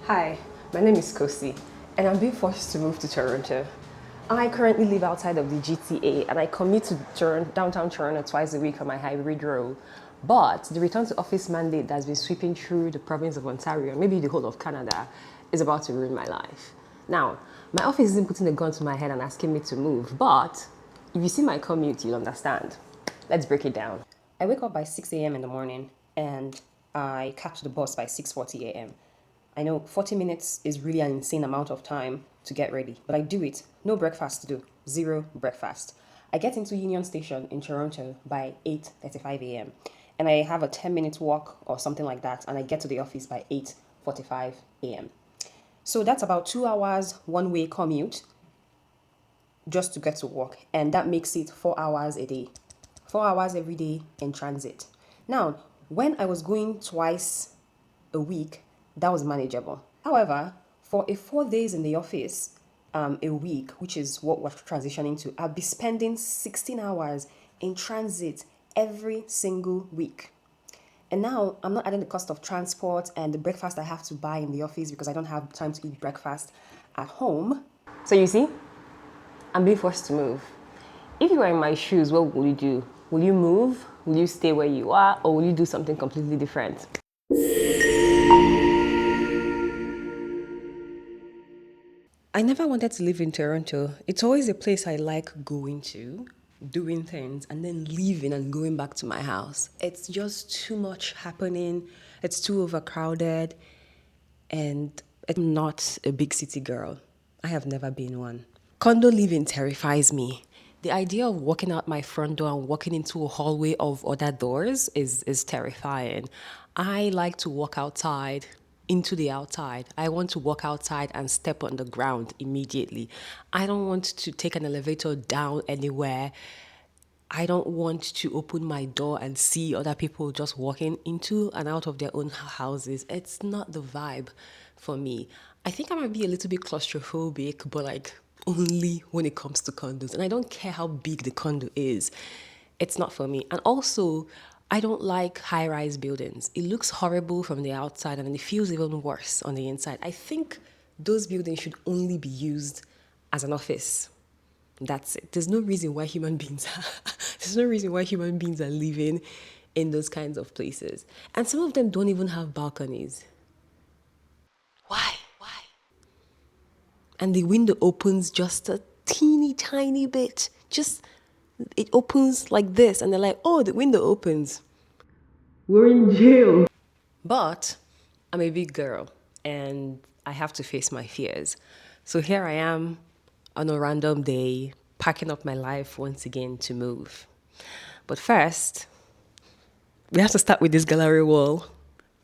Hi, my name is Kosi, and I'm being forced to move to Toronto. I currently live outside of the GTA, and I commute to downtown Toronto twice a week for my hybrid role. But the return to office mandate that's been sweeping through the province of Ontario, and maybe the whole of Canada, is about to ruin my life. Now, my office isn't putting a gun to my head and asking me to move, but if you see my commute, you'll understand. Let's break it down. I wake up by 6 a.m. in the morning, and I catch the bus by 6:40 a.m. I know 40 minutes is really an insane amount of time to get ready, but I do it. No breakfast to do, zero breakfast. I get into Union Station in Toronto by 8:35 a.m. and I have a 10-minute walk or something like that, and I get to the office by 8:45 a.m. So that's about 2 hours one-way commute just to get to work, and that makes it 4 hours a day. 4 hours every day in transit. Now, when I was going twice a week, that was manageable. However, for a 4 days in the office a week, which is what we're transitioning to, I'll be spending 16 hours in transit every single week. And now I'm not adding the cost of transport and the breakfast I have to buy in the office because I don't have time to eat breakfast at home. So you see, I'm being forced to move. If you were in my shoes, what will you do? Will you move? Will you stay where you are? Or will you do something completely different? I never wanted to live in Toronto. It's always a place I like going to, doing things, and then leaving and going back to my house. It's just too much happening. It's too overcrowded. And I'm not a big city girl. I have never been one. Condo living terrifies me. The idea of walking out my front door and walking into a hallway of other doors is terrifying. I like to walk outside, into the outside. I want to walk outside and step on the ground immediately. I don't want to take an elevator down anywhere. I don't want to open my door and see other people just walking into and out of their own houses. It's not the vibe for me. I think I might be a little bit claustrophobic, but like only when it comes to condos. And I don't care how big the condo is. It's not for me. And also, I don't like high-rise buildings. It looks horrible from the outside and it feels even worse on the inside. I think those buildings should only be used as an office. That's it. There's no reason why human beings are living in those kinds of places. And some of them don't even have balconies. Why? And the window opens just a teeny tiny bit. Just it opens like this and they're like, "Oh, the window opens. We're in jail." But I'm a big girl and I have to face my fears. So here I am on a random day, packing up my life once again to move. But first, we have to start with this gallery wall.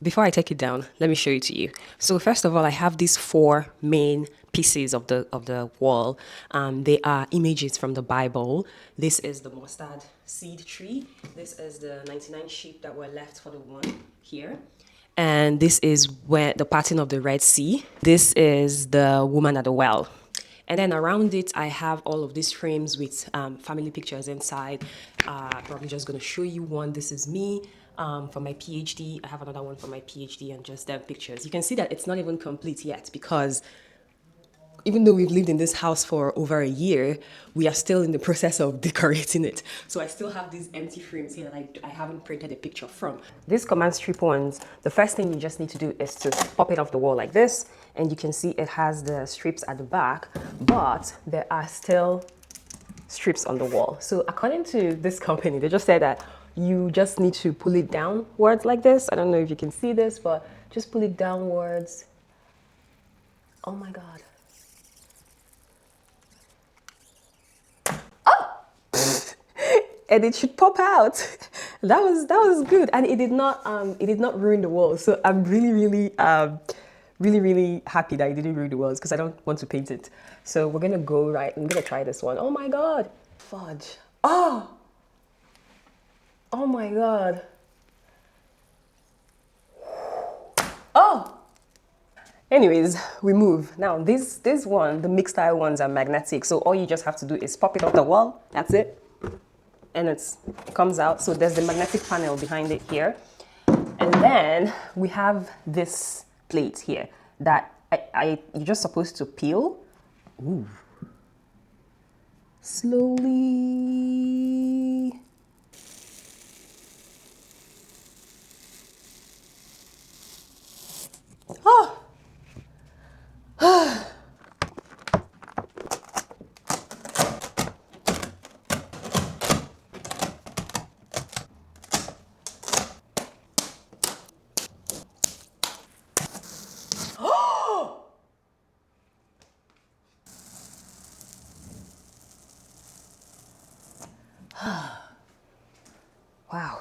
Before I take it down, let me show it to you. So first of all, I have these four main pieces of the wall. They are images from the Bible. This is the mustard seed tree. This is the 99 sheep that were left for the one here. And this is where the parting of the Red Sea. This is the woman at the well. And then around it, I have all of these frames with family pictures inside. Probably just going to show you one. This is me for my PhD. I have another one for my PhD and just them pictures. You can see that it's not even complete yet because even though we've lived in this house for over a year, we are still in the process of decorating it. So I still have these empty frames here that I haven't printed a picture from. These command strip ones, the first thing you just need to do is to pop it off the wall like this. And you can see it has the strips at the back, but there are still strips on the wall. So according to this company, they just said that you just need to pull it downwards like this. I don't know if you can see this, but just pull it downwards. Oh my God. And it should pop out. That was good, and it did not ruin the walls. So I'm really happy that it didn't ruin the walls because I don't want to paint it. So we're gonna go right. I'm gonna try this one. Oh my God, fudge! Oh my God! Oh. Anyways, we move. Now this one, the mixed style ones are magnetic. So all you just have to do is pop it off the wall. That's it. And it comes out. So there's the magnetic panel behind it here. And then we have this plate here that you're just supposed to peel. Ooh. Slowly. Oh. Wow.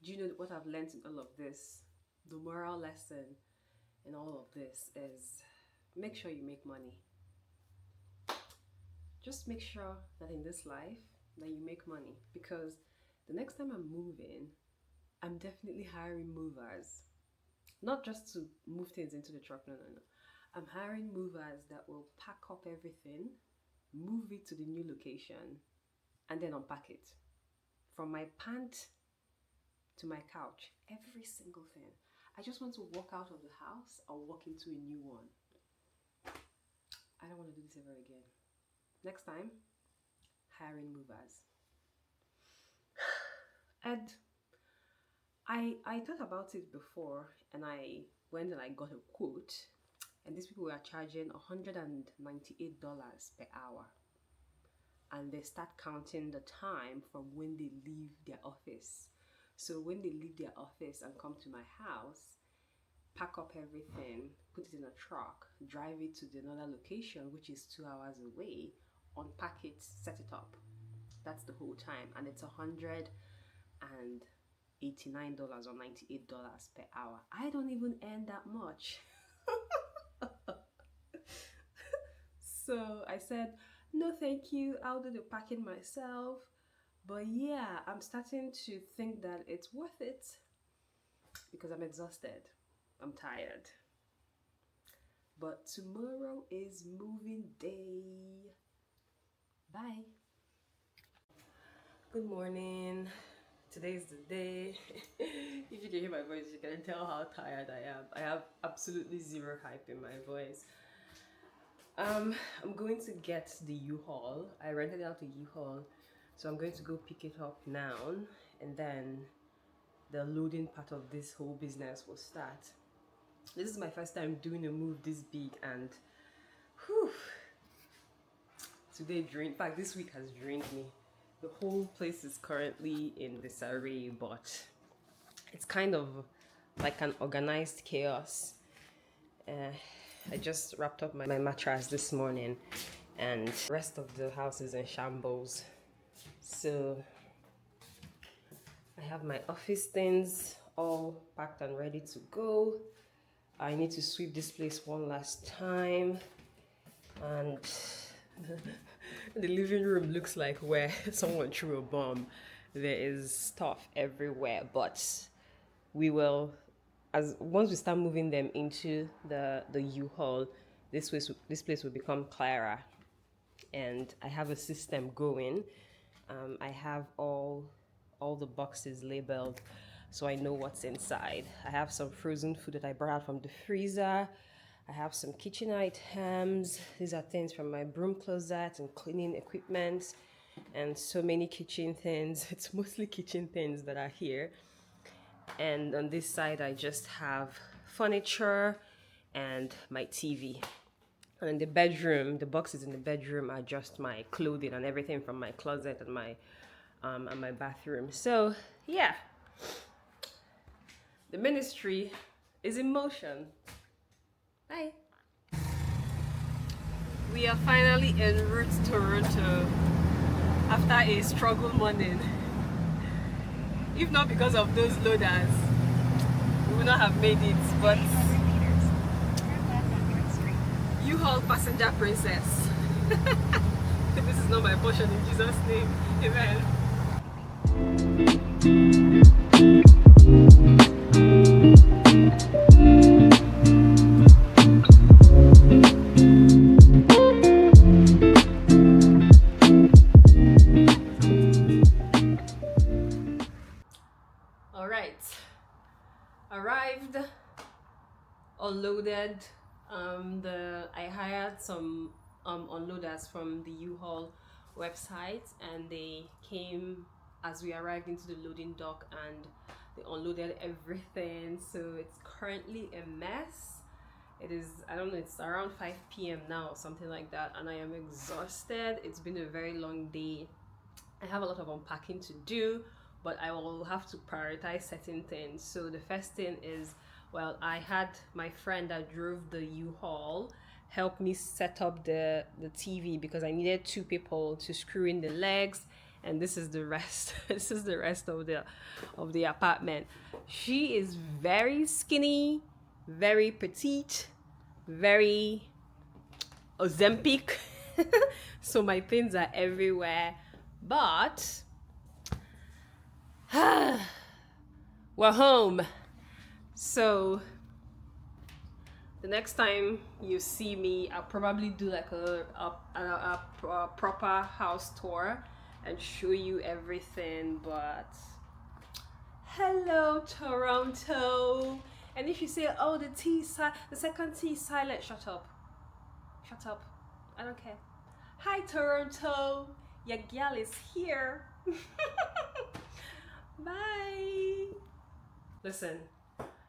Do you know what I've learned in all of this? The moral lesson in all of this is make sure you make money. Just make sure that in this life that you make money, because the next time I'm moving, I'm definitely hiring movers. Not just to move things into the truck, no, no, no. I'm hiring movers that will pack up everything, move it to the new location, and then unpack it. From my pant to my couch, every single thing. I just want to walk out of the house or walk into a new one. I don't want to do this ever again. Next time, hiring movers. And I thought about it before, and I went and I got a quote, and these people were charging $198 per hour. And they start counting the time from when they leave their office. So when they leave their office and come to my house, pack up everything, put it in a truck, drive it to another location, which is 2 hours away, unpack it, set it up. That's the whole time. And it's $189 or $98 per hour. I don't even earn that much. So I said, no, thank you. I'll do the packing myself. But yeah, I'm starting to think that it's worth it because I'm exhausted. I'm tired. But tomorrow is moving day. Bye. Good morning. Today's the day. If you can hear my voice, you can tell how tired I am. I have absolutely zero hype in my voice. I'm going to get the U-Haul. I rented out the U-Haul, so I'm going to go pick it up now, and then the loading part of this whole business will start. This is my first time doing a move this big, and whew, today drained. In fact, this week has drained me. The whole place is currently in disarray, but it's kind of like an organized chaos. I just wrapped up my mattress this morning, and the rest of the house is in shambles. So I have my office things all packed and ready to go. I need to sweep this place one last time, and the living room looks like where someone threw a bomb. There is stuff everywhere, but we will, as once we start moving them into the U-Haul, this place will become clearer. And I have a system going. I have all the boxes labeled, so I know what's inside. I have some frozen food that I brought out from the freezer. I have some kitchen items. These are things from my broom closet and cleaning equipment, and so many kitchen things. It's mostly kitchen things that are here. And on this side, I just have furniture and my TV. And in the bedroom, the boxes in the bedroom are just my clothing and everything from my closet and my bathroom. So yeah, the ministry is in motion. Bye. We are finally en route to Toronto after a struggle morning. If not because of those loaders, we would not have made it. But U-Haul passenger princess. This is not my portion in Jesus' name. Amen. All right, arrived, unloaded. I hired some unloaders from the U-Haul website, and they came as we arrived into the loading dock, and they unloaded everything. So it's currently a mess. It is, I don't know, it's around 5 p.m. now or something like that, and I am exhausted. It's been a very long day. I have a lot of unpacking to do, but I will have to prioritize certain things. So the first thing is, well, I had my friend that drove the U-Haul help me set up the TV because I needed 2 people to screw in the legs, and this is the rest. This is the rest of the apartment. She is very skinny, very petite, very Ozempic. So my things are everywhere, but we're home. So the next time you see me, I'll probably do like a proper house tour and show you everything. But hello, Toronto. And if you say, oh, the second T is silent, shut up. Shut up. I don't care. Hi, Toronto. Your gal is here. Bye. Listen,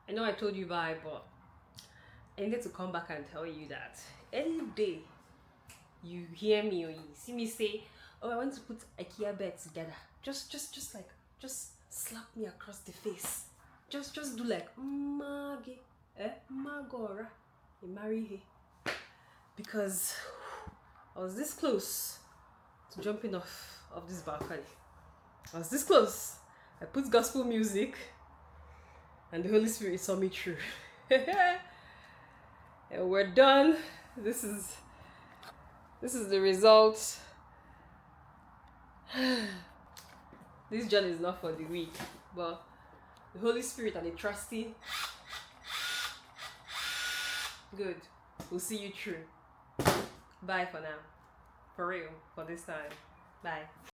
I know I told you bye, but I needed to come back and tell you that any day you hear me or you see me say, oh, I want to put IKEA bed together, just slap me across the face. Just do like Mage, Magora, you marry her. Because I was this close to jumping off of this balcony. I was this close. I put gospel music and the Holy Spirit saw me through. And we're done. This is This is the result. This journey is not for the weak, but the Holy Spirit and the trusty. Good. We'll see you through. Bye for now. For real, for this time. Bye.